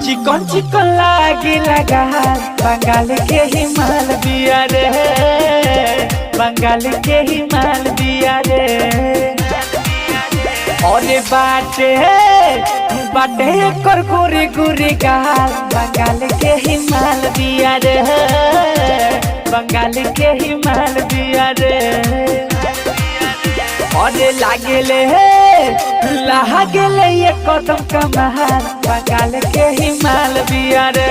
चिकन चिकन लागी लगा बंगाल के ही माल बिया रे, बंगाल के ही माल बिया रे। और बाटे बाटे कर गोरी गोरी गाल बंगाल के ही माल बिया रे, बंगाल के ही माल बिया रे। और लागेले ये कदम कमाल बंगाल के ही माल बिया रे,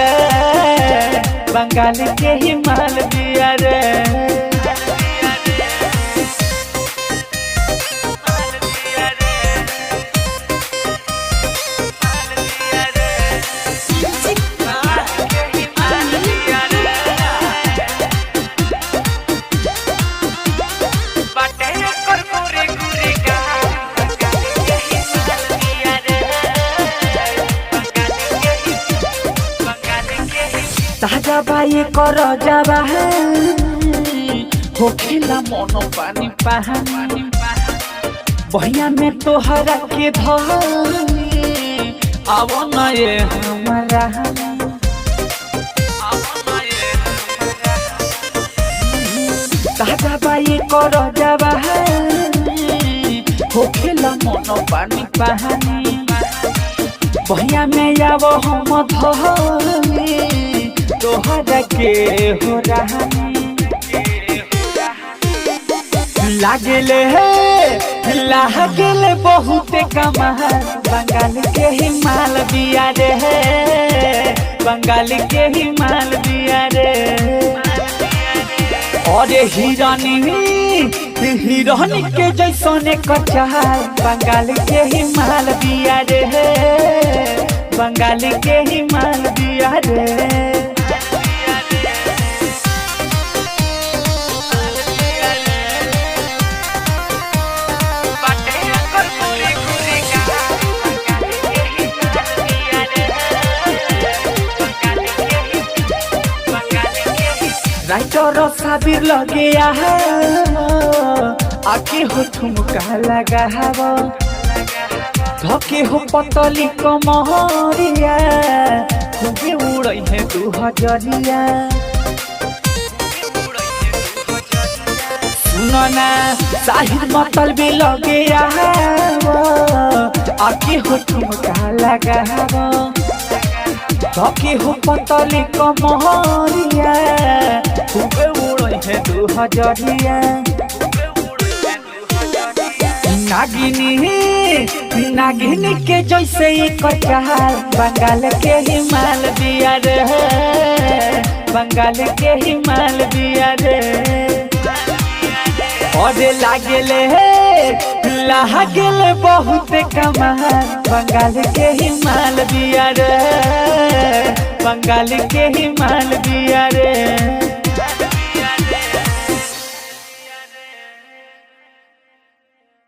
बंगाल के ही माल बिया रे। ताजा बाई कर जाबा है हो खेला मनो पानी पानी बहिया में तोहरा के धनी अब न ये हमारा ताजा बाई कर जाबा है हो खेला मनो पानी पानी बहिया में आव हम धनी तोहरा के हो लागले लागले बहुत कमाल बंगाल के ही माल बिया रे, बंगाल के ही माल बिया रे। और हिरानी के जैसने कचाल बंगाल के ही माल बिया रे, बंगाल के ही माल बिया रे। राइटर साबिर लगे आके हो ठुमका लगा धके हो पतली कमरिया खूबे उड़ई है 2000 सुनो ना साहिर मतल भी लगे आके हो ठुमका लगा धके हो पतली कमरिया खूबे उड़ई है 2000 नागिनी के जैसे एक चाल बंगाल के ही माल बिया रे, बंगाल के ही माल बिया रे। और लागले बहुत कमाल बंगाल के ही माल बिया रे, बंगाल के ही माल बिया रे।